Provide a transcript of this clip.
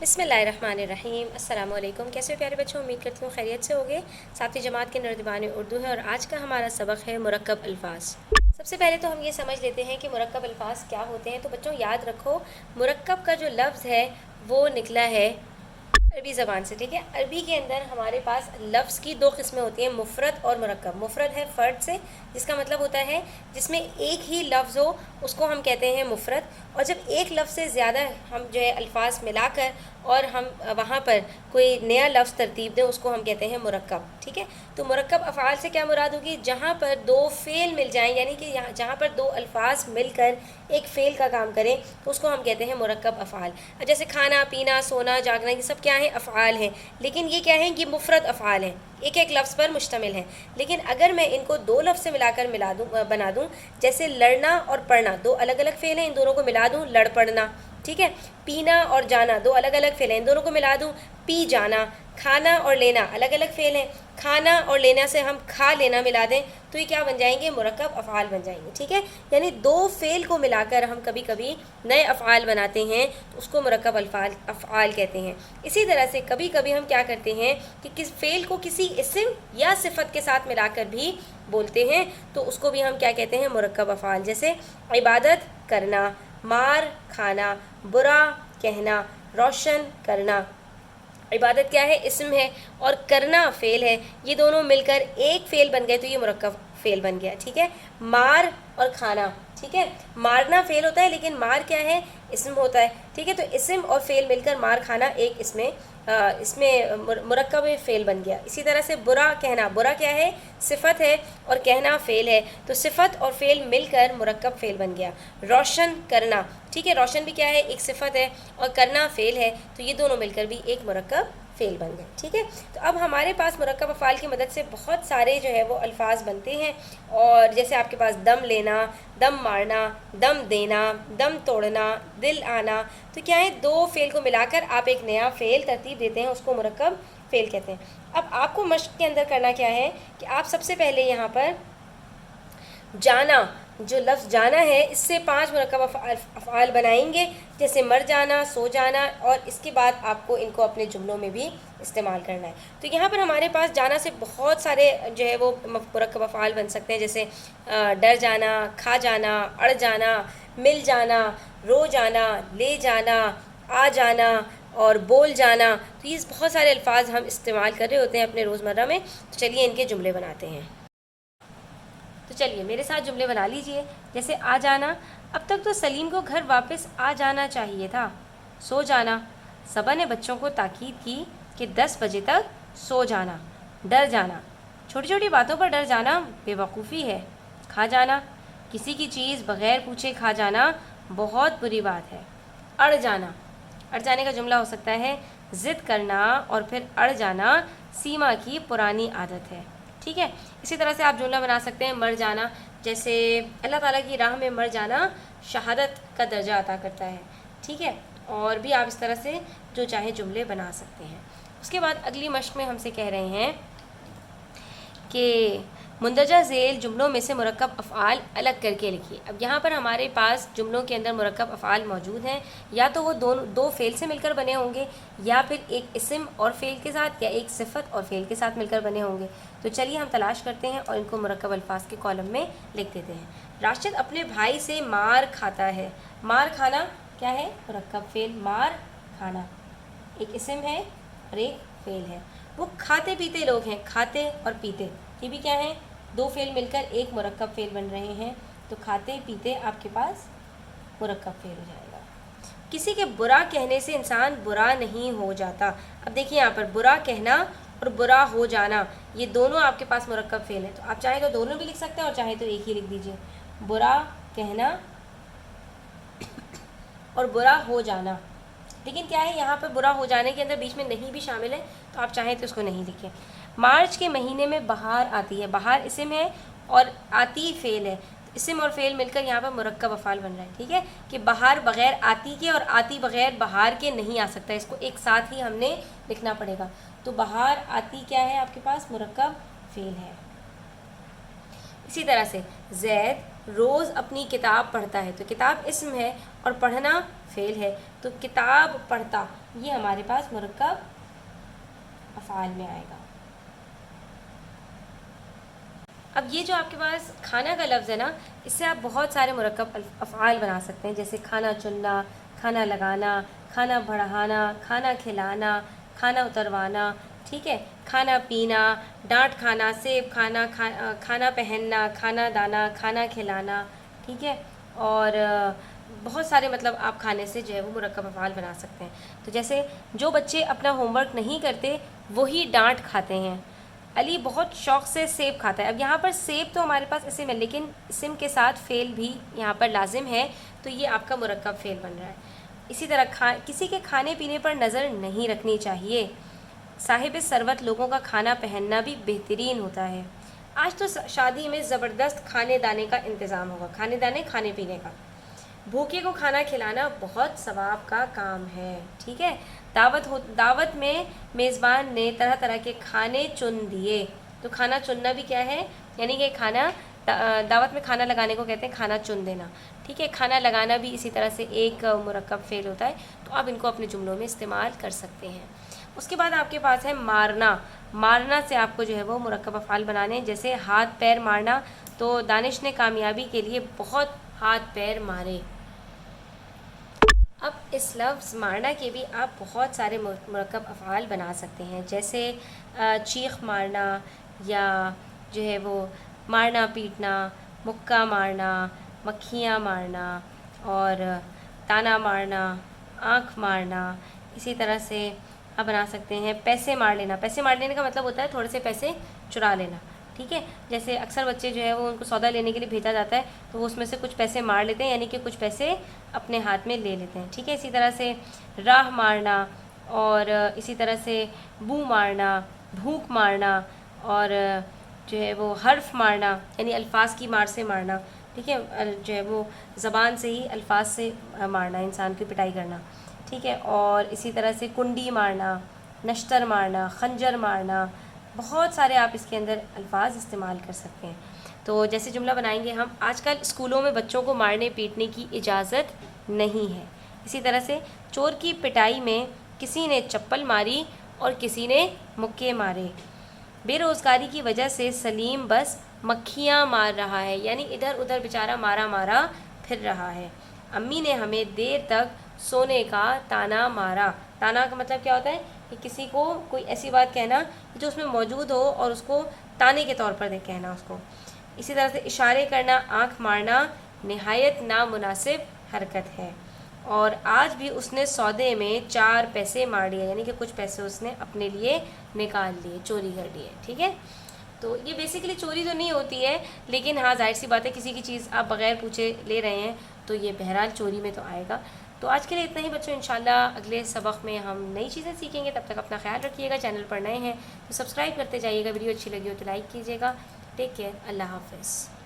बिस्मिल्लाहिर्रहमानिर्रहीम। अस्सलाम वालेकुम। कैसे हो प्यारे बच्चों, उम्मीद करती हूँ खैरियत से होगे। सातवीं जमात के नर्दिबान उर्दू है और आज का हमारा सबक है मुरक्कब अल्फाज। सबसे पहले तो हम ये समझ लेते हैं कि मुरक्कब अल्फाज क्या होते हैं। तो बच्चों याद रखो, मुरक्कब का जो लफ्ज़ है वो निकला है अरबी ज़बान से, ठीक है। अरबी के अंदर हमारे पास लफ्ज़ की दो किस्में होती हैं, मुफ़रद और मुरक्कब। मुफ़रद है फ़र्द से, जिसका मतलब होता है जिसमें एक ही लफ्ज़ हो, उसको हम कहते हैं मुफ़रद। और जब एक लफ्ज़ से ज़्यादा हम जो है अल्फाज मिलाकर और हम वहाँ पर कोई नया लफ्ज़ तरतीब दें, उसको हम कहते हैं मुरक्कब, ठीक है। तो मुरक्कब अफ़आल से क्या मुराद होगी, जहाँ पर दो फ़ेल मिल जाएं, यानी कि जहाँ पर दो अल्फाज मिलकर एक फ़ेल का काम करें, तो उसको हम कहते हैं मुरक्कब अफ़आल। अब जैसे खाना पीना सोना जागना, ये सब क्या है, अफ़आल हैं। लेकिन ये क्या है, ये मुफ़रद अफ़आल हैं, एक एक लफ्ज़ पर मुश्तमिल है। लेकिन अगर मैं इनको दो लफ्ज़ से मिलाकर बना दूँ, जैसे लड़ना और पढ़ना, दो अलग अलग फ़ेल हैं, इन दोनों को मिला दूँ लड़ पढ़ना, ठीक है। पीना और जाना दो अलग अलग फ़ेल हैं, इन दोनों को मिला दूँ पी जाना। खाना और लेना अलग अलग फ़ेल हैं, खाना और लेना से हम खा लेना मिला दें, तो ये क्या बन जाएंगे, मुरक्कब अफ़आल बन जाएंगे, ठीक है। यानी दो फ़ेल को मिलाकर हम कभी कभी नए अफ़आल बनाते हैं, तो उसको मुरक्कब अफ़आल कहते हैं। इसी तरह से कभी कभी हम क्या करते हैं कि किस फ़ेल को किसी इस्म या सिफ़त के साथ मिलाकर भी बोलते हैं, तो उसको भी हम क्या कहते हैं, मुरक्कब अफ़आल। जैसे इबादत करना, मार खाना, बुरा कहना, रोशन करना। इबादत क्या है, इस्म है, और करना फ़ेल है, ये दोनों मिलकर एक फ़ेल बन गए, तो ये मुरक्कब फ़ेल बन गया, ठीक है। मार और खाना, ठीक है, मारना फ़ेल होता है लेकिन मार क्या है, इस्म होता है, ठीक है। तो इस्म और फ़ेल मिलकर मार खाना एक इसमें मुरक्कब फ़ेल बन गया। इसी तरह से बुरा कहना, बुरा क्या है, सिफ़त है, और कहना फ़ेल है, तो सिफ़त और फ़ेल मिलकर मुरक्कब फ़ेल बन गया। रोशन करना, ठीक है, रोशन भी क्या है, एक सिफ़त है, और करना फ़ेल है, तो ये दोनों मिलकर भी एक मुरक्कब फ़ेल बन गए, ठीक है। तो अब हमारे पास मुरक्कब अफ़आल की मदद से बहुत सारे जो है वो अल्फाज बनते हैं। और जैसे आपके पास दम लेना, दम मारना, दम देना, दम तोड़ना, दिल आना, तो क्या है, दो फ़ेल को मिलाकर आप एक नया फ़ेल तरतीब देते हैं, उसको मुरक्कब फ़ेल कहते हैं। अब आपको मश्क के अंदर करना क्या है कि आप सबसे पहले यहाँ पर जाना, जो लफ्ज़ जाना है, इससे 5 मुरक्कब अफ़आल बनाएंगे, जैसे मर जाना, सो जाना, और इसके बाद आपको इनको अपने जुमलों में भी इस्तेमाल करना है। तो यहाँ पर हमारे पास जाना से बहुत सारे जो है वो मुरक्कब अफ़आल बन सकते हैं, जैसे डर जाना, खा जाना, अड़ जाना, मिल जाना, रो जाना, ले जाना, आ जाना, और बोल जाना। तो ये बहुत सारे अल्फाज हम इस्तेमाल कर रहे होते हैं अपने रोज़मर्रा में। तो चलिए इनके जुमले बनाते हैं। तो चलिए मेरे साथ जुमले बना लीजिए। जैसे आ जाना, अब तक तो सलीम को घर वापस आ जाना चाहिए था। सो जाना, सबा ने बच्चों को ताकीद की कि 10 बजे तक सो जाना। डर जाना, छोटी छोटी बातों पर डर जाना बेवकूफ़ी है। खा जाना, किसी की चीज़ बग़ैर पूछे खा जाना बहुत बुरी बात है। अड़ जाना, अड़ जाने का जुमला हो सकता है ज़िद करना, और फिर अड़ जाना सीमा की पुरानी आदत है, ठीक है। इसी तरह से आप जुमला बना सकते हैं मर जाना, जैसे अल्लाह ताला की राह में मर जाना शहादत का दर्जा अता करता है, ठीक है। और भी आप इस तरह से जो चाहे जुमले बना सकते हैं। उसके बाद अगली मश्क में हमसे कह रहे हैं कि मुंदरजा ज़ेल जुमलों में से मुरक्कब अफ़आल अलग करके लिखिए। अब यहाँ पर हमारे पास जुमलों के अंदर मुरक्कब अफ़आल मौजूद हैं, या तो वो दो फ़ेल से मिलकर बने होंगे, या फिर एक इस्म और फ़ेल के साथ, या एक सिफ़त और फ़ेल के साथ मिलकर बने होंगे। तो चलिए हम तलाश करते हैं और इनको मुरक्कब अल्फाज के कॉलम में लिख देते हैं। राशिद अपने भाई से मार खाता है। मार खाना क्या है, मुरक्कब फ़ेल। मार खाना एक इस्म है और एक फ़ेल है। वो खाते पीते लोग हैं, खाते और पीते ये भी क्या है, दो फ़ेल मिलकर एक मुरक्कब फ़ेल बन रहे हैं। तो खाते पीते आपके पास मुरक्कब फ़ेल हो जाएगा। किसी के बुरा कहने से इंसान बुरा नहीं हो जाता। अब देखिए यहाँ पर बुरा कहना और बुरा हो जाना, ये दोनों आपके पास मुरक्कब फ़ेल है। तो आप चाहे तो दोनों भी लिख सकते हैं और चाहे तो एक ही लिख दीजिए, बुरा कहना और बुरा हो जाना। लेकिन क्या है, यहाँ पर बुरा हो जाने के अंदर बीच में नहीं भी शामिल है, तो आप चाहें तो उसको नहीं लिखें। मार्च के महीने में बहार आती है। बहार इस्म है और आती फ़ेल है, तो इस्म और फ़ेल मिलकर यहाँ पर मुरक्कब अफ़आल बन रहा है, ठीक है। कि बहार बग़ैर आती के और आती बग़ैर बहार के नहीं आ सकता, इसको एक साथ ही हमने लिखना पड़ेगा। तो बहार आती क्या है आपके पास, मुरक्कब फ़ेल है। इसी तरह से ज़ैद روز اپنی کتاب پڑھتا ہے، تو کتاب اسم ہے اور پڑھنا فعل ہے، تو کتاب پڑھتا یہ ہمارے پاس مرکب افعال میں آئے گا۔ اب یہ جو آپ کے پاس کھانا کا لفظ ہے نا، اس سے آپ بہت سارے مرکب افعال بنا سکتے ہیں، جیسے کھانا چننا، کھانا لگانا، کھانا بڑھانا، کھانا کھلانا، کھانا اتروانا، ٹھیک ہے، کھانا پینا، ڈانٹ کھانا، سیب کھانا، کھانا پہننا، کھانا دانا، کھانا کھلانا، ٹھیک ہے، اور بہت سارے مطلب آپ کھانے سے جو ہے وہ مرکب افعال بنا سکتے ہیں۔ تو جیسے جو بچے اپنا ہوم ورک نہیں کرتے وہی ڈانٹ کھاتے ہیں۔ علی بہت شوق سے سیب کھاتا ہے۔ اب یہاں پر سیب تو ہمارے پاس اسم ہے، لیکن اسم کے ساتھ فعل بھی یہاں پر لازم ہے، تو یہ آپ کا مرکب فعل بن رہا ہے۔ اسی طرح کسی کے کھانے پینے پر نظر نہیں رکھنی چاہیے۔ صاحب ثروت لوگوں کا کھانا پہننا بھی بہترین ہوتا ہے۔ آج تو شادی میں زبردست کھانے دانے کا انتظام ہوگا، کھانے پینے کا۔ بھوکے کو کھانا کھلانا بہت ثواب کا کام ہے، ٹھیک ہے۔ دعوت میں میزبان نے طرح طرح کے کھانے چن دیے، تو کھانا چننا بھی کیا ہے، یعنی کہ دعوت میں کھانا لگانے کو کہتے ہیں کھانا چن دینا، ٹھیک ہے۔ کھانا لگانا بھی اسی طرح سے ایک مرکب فعل ہوتا ہے، تو آپ ان کو اپنے جملوں میں استعمال کر سکتے ہیں۔ اس کے بعد آپ کے پاس ہے مارنا۔ مارنا سے آپ کو جو ہے وہ مرکب افعال بنانے ہیں، جیسے ہاتھ پیر مارنا، تو دانش نے کامیابی کے لیے بہت ہاتھ پیر مارے۔ اب اس لفظ مارنا کے بھی آپ بہت سارے مرکب افعال بنا سکتے ہیں، جیسے چیخ مارنا، یا جو ہے وہ مارنا پیٹنا، مکہ مارنا، مکھیاں مارنا، اور تانا مارنا، آنکھ مارنا۔ اسی طرح سے آپ بنا سکتے ہیں پیسے مار لینا۔ پیسے مار لینے کا مطلب ہوتا ہے تھوڑے سے پیسے چرا لینا، ٹھیک ہے۔ جیسے اکثر بچے جو ہے وہ ان کو سودا لینے کے لیے بھیجا جاتا ہے، تو وہ اس میں سے کچھ پیسے مار لیتے ہیں، یعنی کہ کچھ پیسے اپنے ہاتھ میں لے لیتے ہیں، ٹھیک ہے۔ اسی طرح سے راہ مارنا، اور اسی طرح سے بو مارنا، بھوک مارنا، اور جو ہے وہ حرف مارنا، یعنی الفاظ کی مار سے مارنا، ٹھیک ہے، جو ہے وہ زبان سے ہی الفاظ سے مارنا، انسان کی پٹائی کرنا، ٹھیک ہے۔ اور اسی طرح سے کنڈی مارنا، نشتر مارنا، خنجر مارنا، بہت سارے آپ اس کے اندر الفاظ استعمال کر سکتے ہیں۔ تو جیسے جملہ بنائیں گے ہم، آج کل اسکولوں میں بچوں کو مارنے پیٹنے کی اجازت نہیں ہے۔ اسی طرح سے چور کی پٹائی میں کسی نے چپل ماری اور کسی نے مکے مارے۔ بے روزگاری کی وجہ سے سلیم بس مکھیاں مار رہا ہے، یعنی ادھر ادھر بیچارہ مارا پھر رہا ہے۔ امی نے ہمیں دیر تک سونے کا تانا مارا۔ تانا کا مطلب کیا ہوتا ہے کہ کسی کو کوئی ایسی بات کہنا جو اس میں موجود ہو اور اس کو تانے کے طور پر کہنا اس کو۔ اسی طرح سے اشارے کرنا، آنکھ مارنا نہایت نامناسب حرکت ہے، اور آج بھی اس نے سودے میں 4 پیسے مار لیے، یعنی کہ کچھ پیسے اس نے اپنے لیے نکال لیے، چوری کر لیے، ٹھیک ہے۔ تو یہ بیسیکلی چوری تو نہیں ہوتی ہے، لیکن ہاں ظاہر سی بات ہے کسی کی چیز آپ بغیر پوچھے لے رہے ہیں تو یہ بہرحال چوری میں تو آئے گا۔ تو آج کے لیے اتنا ہی بچوں، انشاءاللہ اگلے سبق میں ہم نئی چیزیں سیکھیں گے، تب تک اپنا خیال رکھیے گا۔ چینل پر نئے ہیں تو سبسکرائب کرتے جائیے گا، ویڈیو اچھی لگی ہو تو لائک کیجیے گا۔ ٹیک کیئر، اللہ حافظ۔